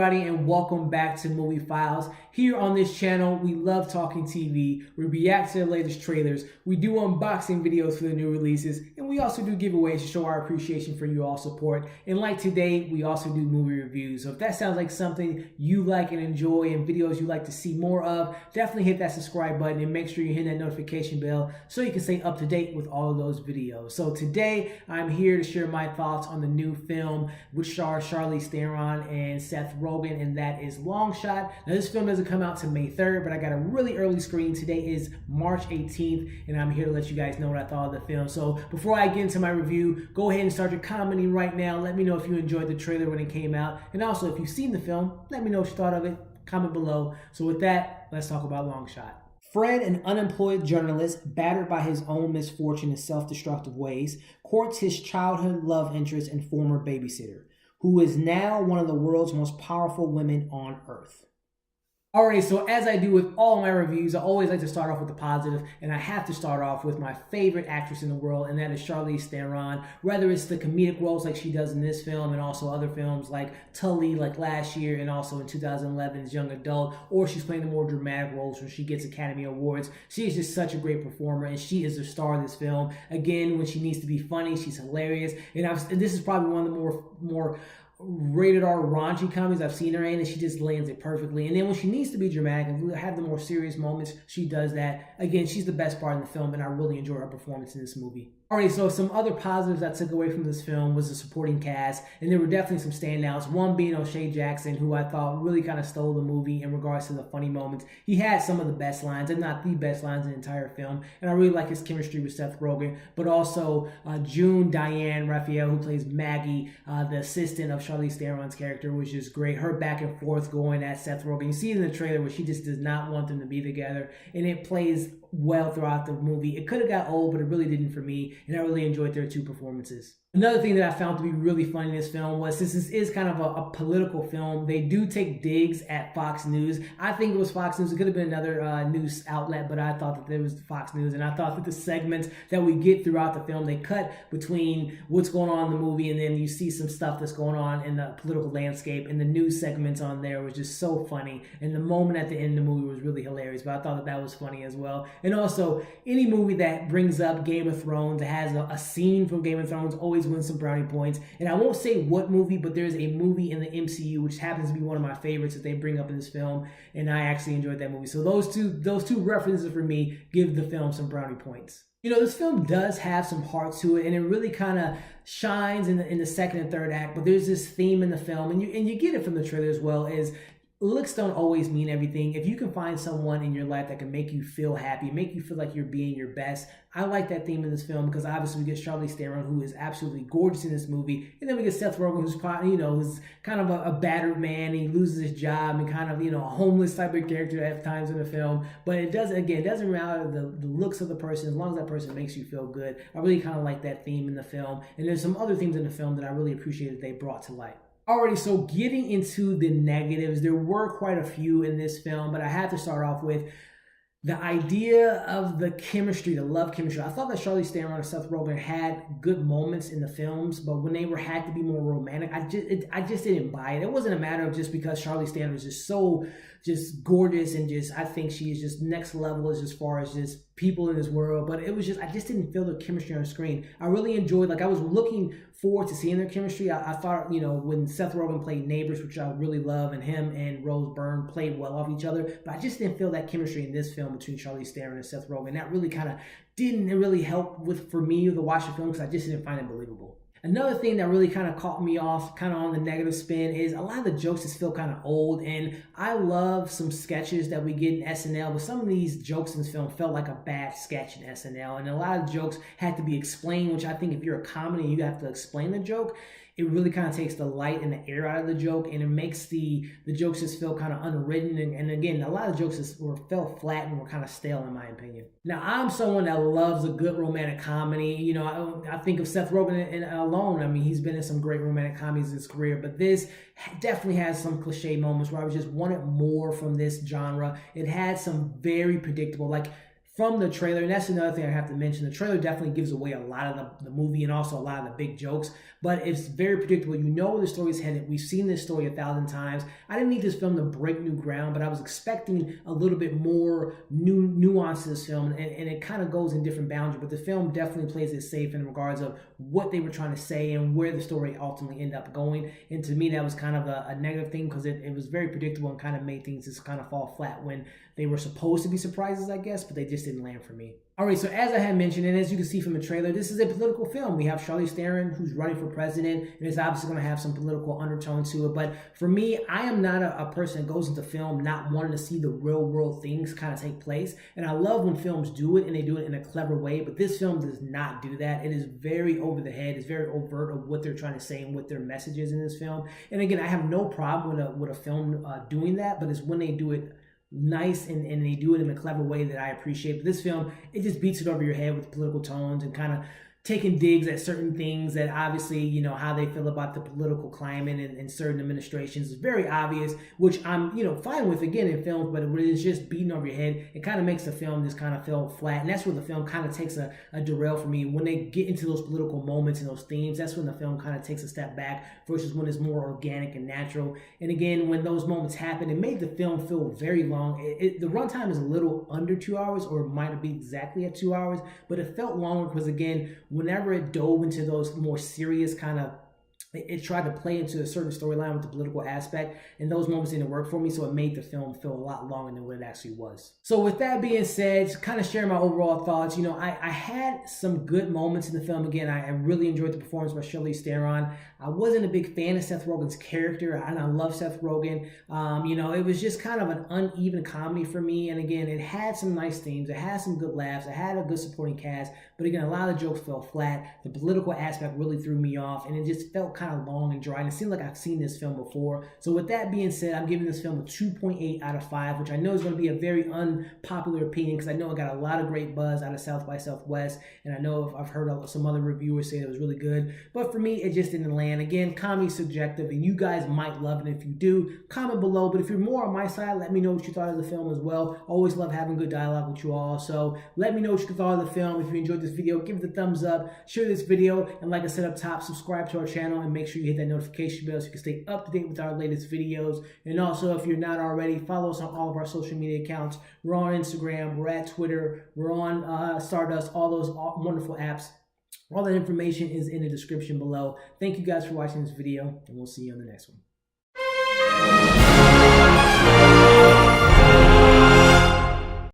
everybody, and welcome back to Movie Files. Here on this channel, we love talking TV, we react to the latest trailers, we do unboxing videos for the new releases, and we also do giveaways to show our appreciation for you all support. And like today, we also do movie reviews. So if that sounds like something you like and enjoy and videos you like to see more of, definitely hit that subscribe button and make sure you hit that notification bell so you can stay up to date with all of those videos. So today, I'm here to share my thoughts on the new film which stars Charlize Theron and Seth Rogen, and that is Long Shot. Now this film doesn't come out to May 3rd, but I got a really early screen. Today is March 18th, and I'm here to let you guys know what I thought of the film. So before I get into my review, go ahead and start your commenting right now. Let me know if you enjoyed the trailer when it came out, and also if you've seen the film, let me know what you thought of it. Comment below. So with that, let's talk about Long Shot. Fred, an unemployed journalist battered by his own misfortune and self-destructive ways, courts his childhood love interest and former babysitter, who is now one of the world's most powerful women on earth. Alright, so as I do with all my reviews, I always like to start off with the positive, and I have to start off with my favorite actress in the world, and that is Charlize Theron. Whether it's the comedic roles like she does in this film and also other films like Tully, like last year, and also in 2011's Young Adult, or she's playing the more dramatic roles where she gets Academy Awards. She is just such a great performer, and she is the star of this film. Again, when she needs to be funny, she's hilarious, and this is probably one of the more rated R raunchy comedies I've seen her in, and she just lands it perfectly. And then when she needs to be dramatic and have the more serious moments, she does that. Again, she's the best part in the film, and I really enjoy her performance in this movie. Alright, so some other positives I took away from this film was the supporting cast, and there were definitely some standouts. One being O'Shea Jackson, who I thought really kind of stole the movie in regards to the funny moments. He had some of the best lines, if not the best lines in the entire film, and I really like his chemistry with Seth Rogen, but also Diane, Raphael, who plays Maggie, the assistant of Charlize Theron's character, which is great. Her back and forth going at Seth Rogen. You see it in the trailer where she just does not want them to be together, and it plays well throughout the movie. It could have got old, but it really didn't for me, and I really enjoyed their two performances. Another thing that I found to be really funny in this film was, since this is kind of a political film, they do take digs at Fox News. I think it was Fox News. It could have been another news outlet, but I thought that there was Fox News, and I thought that the segments that we get throughout the film, they cut between what's going on in the movie, and then you see some stuff that's going on in the political landscape, and the news segments on there was just so funny, and the moment at the end of the movie was really hilarious, but I thought that that was funny as well. And also, any movie that brings up Game of Thrones, that has a scene from Game of Thrones, always win some brownie points. And I won't say what movie, but there's a movie in the MCU which happens to be one of my favorites that they bring up in this film, and I actually enjoyed that movie. So those two references for me give the film some brownie points. You know, this film does have some heart to it, and it really kind of shines in the second and third act, but there's this theme in the film, and you get it from the trailer as well, is looks don't always mean everything. If you can find someone in your life that can make you feel happy, make you feel like you're being your best. I like that theme in this film because obviously we get Charlize Theron, who is absolutely gorgeous in this movie, and then we get Seth Rogen, who's who's kind of a battered man. He loses his job and kind of a homeless type of character at times in the film. But it doesn't matter the looks of the person, as long as that person makes you feel good. I really kind of like that theme in the film, and there's some other themes in the film that I really appreciate that they brought to light. Alrighty, so getting into the negatives, there were quite a few in this film, but I have to start off with the idea of the chemistry, the love chemistry. I thought that Charlize Theron and Seth Rogen had good moments in the films, but when they had to be more romantic, I just didn't buy it. It wasn't a matter of just because Charlize Theron is just so gorgeous, and I think she is just next level as far as just people in this world, but it was just, I just didn't feel the chemistry on screen. I really enjoyed, I was looking forward to seeing their chemistry. I thought, when Seth Rogen played Neighbors, which I really love, and him and Rose Byrne played well off each other, but I just didn't feel that chemistry in this film between Charlize Theron and Seth Rogen. That really kind of didn't really help for me to watch the film because I just didn't find it believable. Another thing that really kind of caught me off kind of on the negative spin is a lot of the jokes just feel kind of old, and I love some sketches that we get in SNL, but some of these jokes in this film felt like a bad sketch in SNL, and a lot of jokes had to be explained, which I think if you're a comedy and you have to explain the joke, it really kind of takes the light and the air out of the joke, and it makes the jokes just feel kind of unwritten. And again, a lot of jokes felt flat and were kind of stale in my opinion. Now, I'm someone that loves a good romantic comedy. I think of Seth Rogen alone. I mean, he's been in some great romantic comedies in his career, but this definitely has some cliche moments where I just wanted more from this genre. It had some very predictable, from the trailer, and that's another thing I have to mention. The trailer definitely gives away a lot of the movie and also a lot of the big jokes, but it's very predictable. You know where the story's headed. We've seen this story 1,000 times. I didn't need this film to break new ground, but I was expecting a little bit more new nuance to this film, and it kind of goes in different boundaries, but the film definitely plays it safe in regards of what they were trying to say and where the story ultimately ended up going. And to me, that was kind of a negative thing, because it was very predictable and kind of made things just kind of fall flat when they were supposed to be surprises, I guess, but they just didn't land for me. All right, so as I had mentioned, and as you can see from the trailer, this is a political film. We have Charlize Theron, who's running for president, and it's obviously going to have some political undertone to it. But for me, I am not a person that goes into film not wanting to see the real world things kind of take place. And I love when films do it, and they do it in a clever way. But this film does not do that. It is very over the head. It's very overt of what they're trying to say and what their message is in this film. And again, I have no problem with a film doing that, but it's when they do it nice and they do it in a clever way that I appreciate. But this film, it just beats it over your head with political tones and kind of taking digs at certain things that obviously, you know, how they feel about the political climate and certain administrations is very obvious, which I'm, you know, fine with again in films, but when it's just beating over your head, it kind of makes the film just kind of feel flat. And that's where the film kind of takes a derail for me. When they get into those political moments and those themes, that's when the film kind of takes a step back versus when it's more organic and natural. And again, when those moments happen, it made the film feel very long. The runtime is a little under 2 hours, or it might be exactly at 2 hours, but it felt longer because again, whenever it dove into those more serious kind of, it tried to play into a certain storyline with the political aspect, and those moments didn't work for me, so it made the film feel a lot longer than what it actually was. So with that being said, to kind of share my overall thoughts, you know, I had some good moments in the film. Again, I really enjoyed the performance by Charlize Theron. I wasn't a big fan of Seth Rogen's character, and I love Seth Rogen. You know, it was just kind of an uneven comedy for me, and again, it had some nice themes, it had some good laughs, it had a good supporting cast, but again, a lot of the jokes fell flat. The political aspect really threw me off, and it just felt kind of long and dry, and it seemed like I've seen this film before. So with that being said, I'm giving this film a 2.8 out of 5, which I know is going to be a very unpopular opinion, because I know it got a lot of great buzz out of South by Southwest, and I know I've heard some other reviewers say it was really good, but for me, it just didn't land. Again, comedy's subjective, and you guys might love it. If you do, comment below, but if you're more on my side, let me know what you thought of the film as well. Always love having good dialogue with you all, so let me know what you thought of the film. If you enjoyed this video, give it a thumbs up, share this video, and like I said up top, subscribe to our channel, and make sure you hit that notification bell so you can stay up to date with our latest videos. And also, if you're not already, follow us on all of our social media accounts. We're on Instagram, we're at Twitter, we're on Stardust, all those wonderful apps. All that information is in the description below. Thank you guys for watching this video, and we'll see you on the next one.